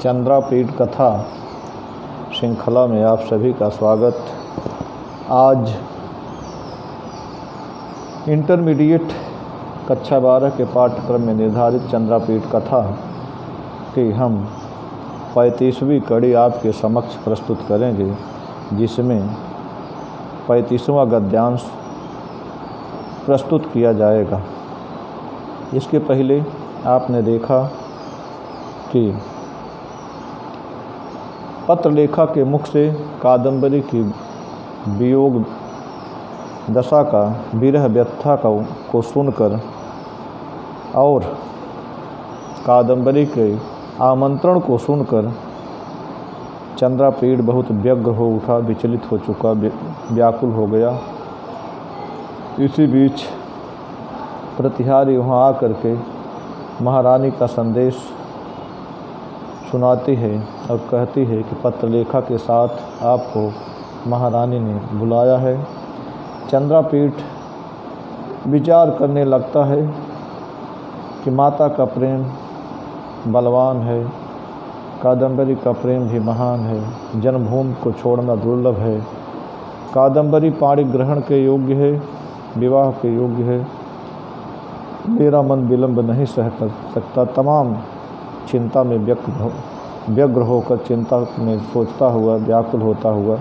चंद्रापीठ कथा श्रृंखला में आप सभी का स्वागत। आज इंटरमीडिएट कक्षा 12 के पाठ्यक्रम में निर्धारित चंद्रापीठ कथा की हम 35वीं कड़ी आपके समक्ष प्रस्तुत करेंगे, जिसमें 35वां गद्यांश प्रस्तुत किया जाएगा। इसके पहले आपने देखा कि पत्रलेखा के मुख से कादंबरी की वियोग दशा का विरह व्यथा को सुनकर और कादंबरी के आमंत्रण को सुनकर चंद्रापीठ बहुत व्यग्र हो उठा, विचलित हो चुका, व्याकुल हो गया। इसी बीच प्रतिहारी वहाँ आकर के महारानी का संदेश सुनाती है और कहती है कि पत्रलेखा के साथ आपको महारानी ने बुलाया है। चंद्रापीठ विचार करने लगता है कि माता का प्रेम बलवान है, कादंबरी का प्रेम भी महान है, जन्मभूमि को छोड़ना दुर्लभ है, कादंबरी पाणी ग्रहण के योग्य है, विवाह के योग्य है, मेरा मन विलंब नहीं सह सकता। तमाम चिंता में व्यग्र होकर चिंता में सोचता हुआ, व्याकुल होता हुआ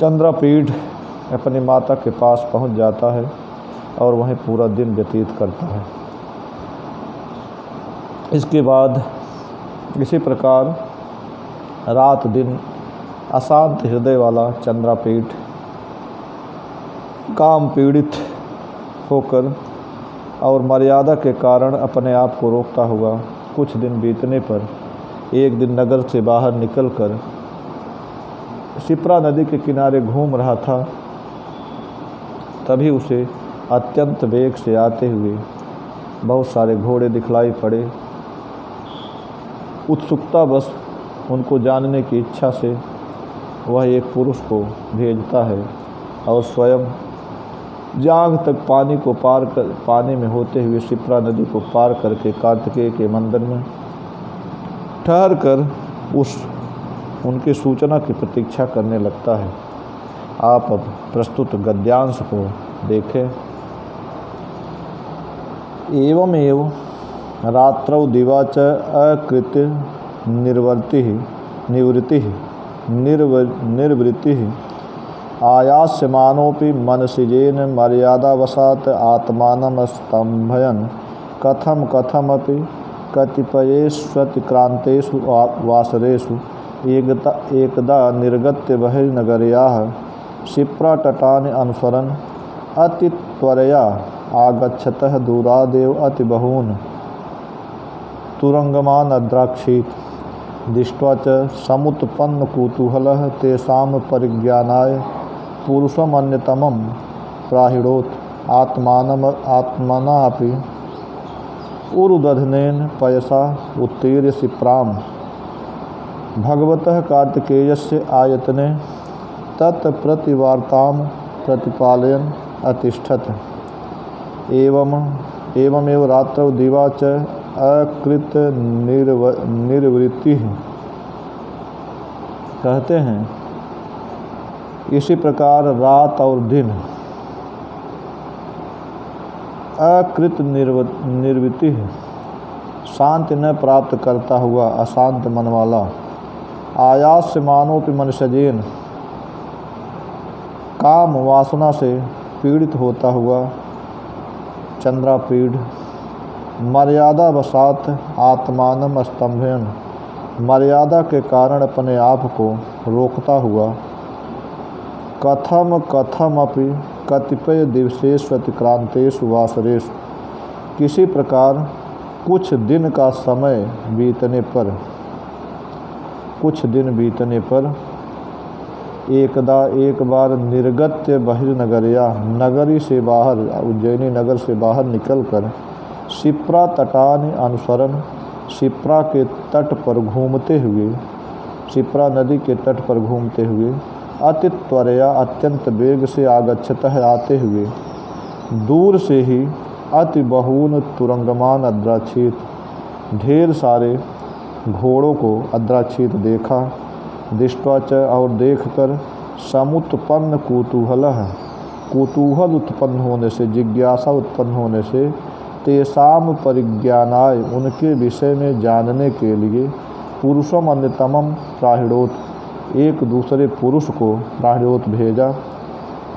चंद्रापीठ अपनी माता के पास पहुंच जाता है और वहीं पूरा दिन व्यतीत करता है। इसके बाद इसी प्रकार रात दिन अशांत हृदय वाला चंद्रापीठ काम पीड़ित होकर और मर्यादा के कारण अपने आप को रोकता हुआ कुछ दिन बीतने पर एक दिन नगर से बाहर निकलकर शिप्रा नदी के किनारे घूम रहा था। तभी उसे अत्यंत वेग से आते हुए बहुत सारे घोड़े दिखलाई पड़े। उत्सुकता बस उनको जानने की इच्छा से वह एक पुरुष को भेजता है और स्वयं जांघ तक पानी में होते हुए शिप्रा नदी को पार करके कार्तिकेय के मंदिर में ठहर कर उनकी सूचना की प्रतीक्षा करने लगता है। आप अब प्रस्तुत गद्यांश को देखें। एवमेव रात्रौ दिवा च अकृत्य निर्वृत्तिः आयास्यमानोऽपि मनसिजेन मर्यादावशात् आत्मानं स्तम्भयन् कथमपि कतिपयेष्वतिक्रान्तेषु वासरेषु एकदा निर्गत्य बहिर्नगर्याः शिप्रातटानि अनुसरन् अतित्वरया आगच्छतः दूरादेव अतिबहून् तुरङ्गमानद्राक्षीत् दृष्ट्वा च समुत्पन्नकुतूहलः तेषां परिज्ञानाय पुरुषमन्यतमं प्राहिणोत् आत्मनापि उरुदधनेन पयसा उत्तीर्य शिप्रां भगवतः कार्तिकेयस्य आयतने तत्प्रतिवार्तां प्रतिपालयन् अतिष्ठत्। एवमेव रात्रौ दिवा च अकृत निर्वृत्तिः। कहते हैं इसी प्रकार रात और दिन अकृत निर्वृत्ति शांति न प्राप्त करता हुआ अशांत मन वाला आयास्य मानोपि मनुष्यजेन काम वासना से पीड़ित होता हुआ चंद्रापीठ मर्यादा वशात आत्मानं स्तम्भयन् मर्यादा के कारण अपने आप को रोकता हुआ कथमपि कतिपय दिवसेषु अतिक्रांतेषु वासरेषु किसी प्रकार कुछ दिन बीतने पर एक बार निर्गत्य बहिर्नगर्या नगरी से बाहर उज्जैनी नगर से बाहर निकलकर शिप्रा तटानि अनुसरण शिप्रा के तट पर घूमते हुए शिप्रा नदी के तट पर घूमते हुए अतित्वरया अत्यंत वेग से आगच्छतः आते हुए दूर से ही अति बहून तुरंगमान अद्राक्षित ढेर सारे घोड़ों को अद्राक्षित देखा। दृष्ट्वा च और देखकर समुत्पन्न कुतूहल उत्पन्न होने से, जिज्ञासा उत्पन्न होने से, तेषाम परिज्ञानाय उनके विषय में जानने के लिए, पुरुषम अन्यतमम प्राहिणोत एक दूसरे पुरुष को प्राहिणोत भेजा।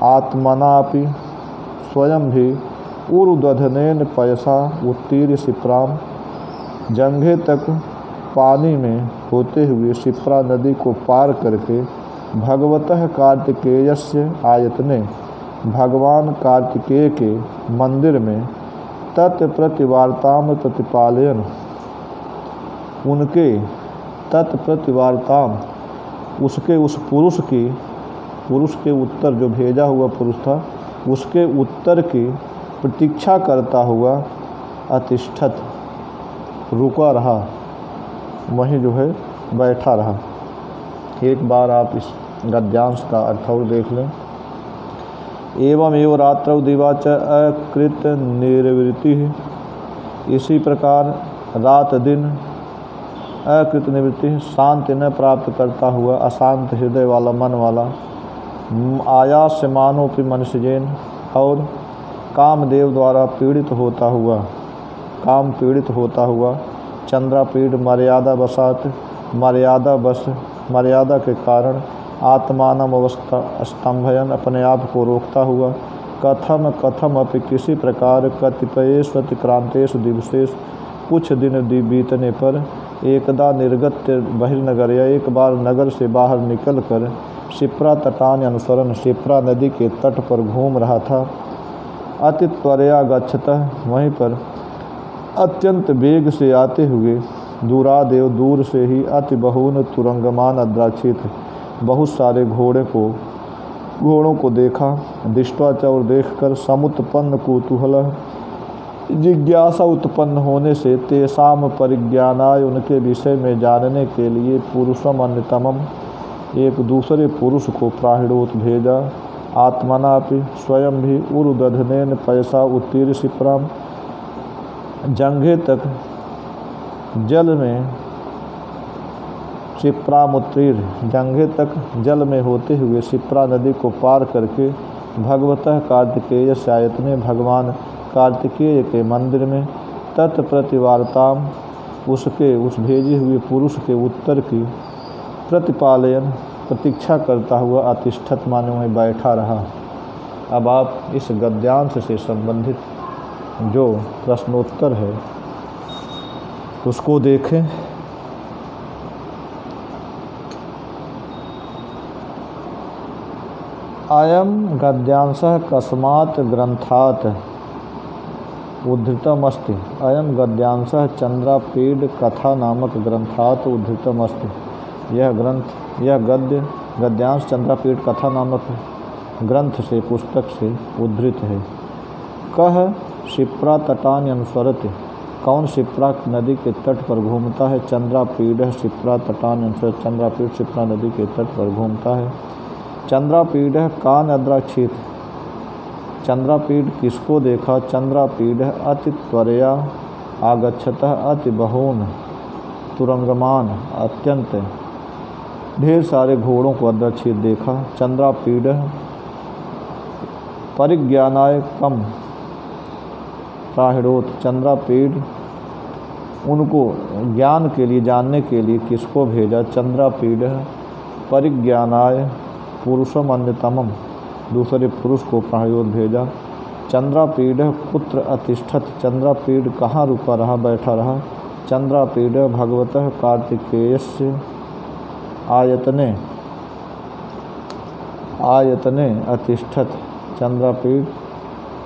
आत्मनापि स्वयं भी उर्दधनेन पयसा उत्तीर्य शिप्राम जंघे तक पानी में होते हुए शिप्रा नदी को पार करके भगवतः कार्तिकेयस्य आयतने भगवान कार्तिकेय के मंदिर में तत्प्रतिवार्ताम प्रतिपालयन उनके तत्प्रतिवार्ताम उसके उस पुरुष के उत्तर जो भेजा हुआ पुरुष था उसके उत्तर की प्रतीक्षा करता हुआ अतिष्ठत रुका रहा, वहीं जो है बैठा रहा। एक बार आप इस गद्यांश का अर्थ और देख लें। एवं एवं रात्रौ दिवाच अकृत निर्वृत्ति, इसी प्रकार रात दिन अकृत निवृत्ति शांति न प्राप्त करता हुआ अशांत हृदय वाला मन वाला, आयास्यमानोपि मनुष्यजैन और कामदेव द्वारा पीड़ित होता हुआ चंद्रापीठ मर्यादा वशात मर्यादा के कारण आत्मानम स्तंभयन अपने आप को रोकता हुआ, कथम अपि किसी प्रकार कतिपयेषु अतिक्रांतेषु दिवसेषु कुछ दिन बीतने पर एकदा निर्गत्य बहिर्नगर या एक बार नगर से बाहर निकलकर शिप्रा तटान अनुसरण शिप्रा नदी के तट पर घूम रहा था। अति त्वरया गच्छतः वहीं पर अत्यंत वेग से आते हुए दूरादेव दूर से ही अति बहुन तुरंगमान अद्राक्षित बहुत सारे घोड़ों को देखा। दृष्ट्वा च और देखकर समुत्पन्न कुतूहल जिज्ञासा उत्पन्न होने से, तेषाम परिज्ञानाय उनके विषय में जानने के लिए, पुरुषम अन्यतमम एक दूसरे पुरुष को प्राहिणोत भेजा। आत्मनापि स्वयं भी उर्दधनेन पयसा उत्तीर्य शिप्राम जंघे तक जल में शिप्रामुत्तीर्य जंघे तक जल में होते हुए शिप्रा नदी को पार करके भगवतः कार्तिकेय सायतने भगवान कार्तिकेय के मंदिर में तत्प्रतिवार्ताम उसके उस भेजे हुए पुरुष के उत्तर की प्रतिपालयन प्रतीक्षा करता हुआ अतिष्ठत माने में बैठा रहा। अब आप इस गद्यांश से संबंधित जो प्रश्नोत्तर है उसको देखें। अयम गद्यांशः कस्मात् ग्रंथात् उद्धृतमस्ति। अयम गद्यांशः चंद्रापीड कथा नामक ग्रंथात् उद्धृतमस्ति। यह गद्यांश चंद्रापीड कथा नामक ग्रंथ से पुस्तक से उद्धृत है। कह शिप्रा तटान अनुसरति, कौन शिप्रा नदी के तट पर घूमता है। चंद्रापीड शिप्रा तटान अनुसरति, चंद्रापीड शिप्रा नदी के तट पर घूमता है। चंद्रापीड कान अद्राक्षित, चंद्रापीड किसको देखा। चंद्रापीड अति त्वरया आगच्छतः अति बहून तुरंगमान अत्यंत ढेर सारे घोड़ों को अद्राक्षित देखा। चंद्रापीड परिज्ञानाय कम प्राहिणोत, चंद्रापीड उनको ज्ञान के लिए जानने के लिए किसको भेजा। चंद्रापीड परिज्ञानाय पुरुषम अन्यतमम दूसरे पुरुष को प्राहिणोत भेजा। चंद्रापीड कुत्र अतिष्ठत, चंद्रापीड कहाँ रुका रहा बैठा रहा। चंद्रापीड भगवतः कार्तिकेयस्य आयतने अतिष्ठत, चंद्रापीड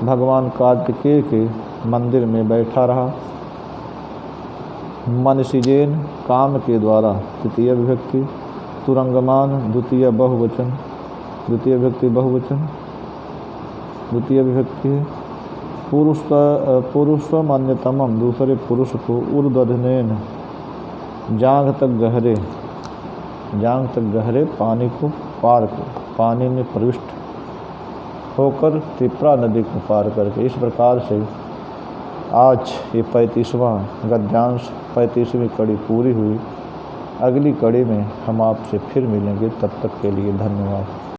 भगवान कार्तिकेय के मंदिर में बैठा रहा। मनसिजेन काम के द्वारा तृतीय विभक्ति, तुरंगमान द्वितीय बहुवचन, द्वितीय विभक्ति है। पुरुषम अन्यतमम दूसरे पुरुष को ऊर्ध्वधनेन जांघ तक गहरे पानी को पार कर, पानी में प्रविष्ट होकर शिप्रा नदी को पार करके, इस प्रकार से आज ये 35वां गद्यांश 35वीं कड़ी पूरी हुई। अगली कड़ी में हम आपसे फिर मिलेंगे, तब तक के लिए धन्यवाद।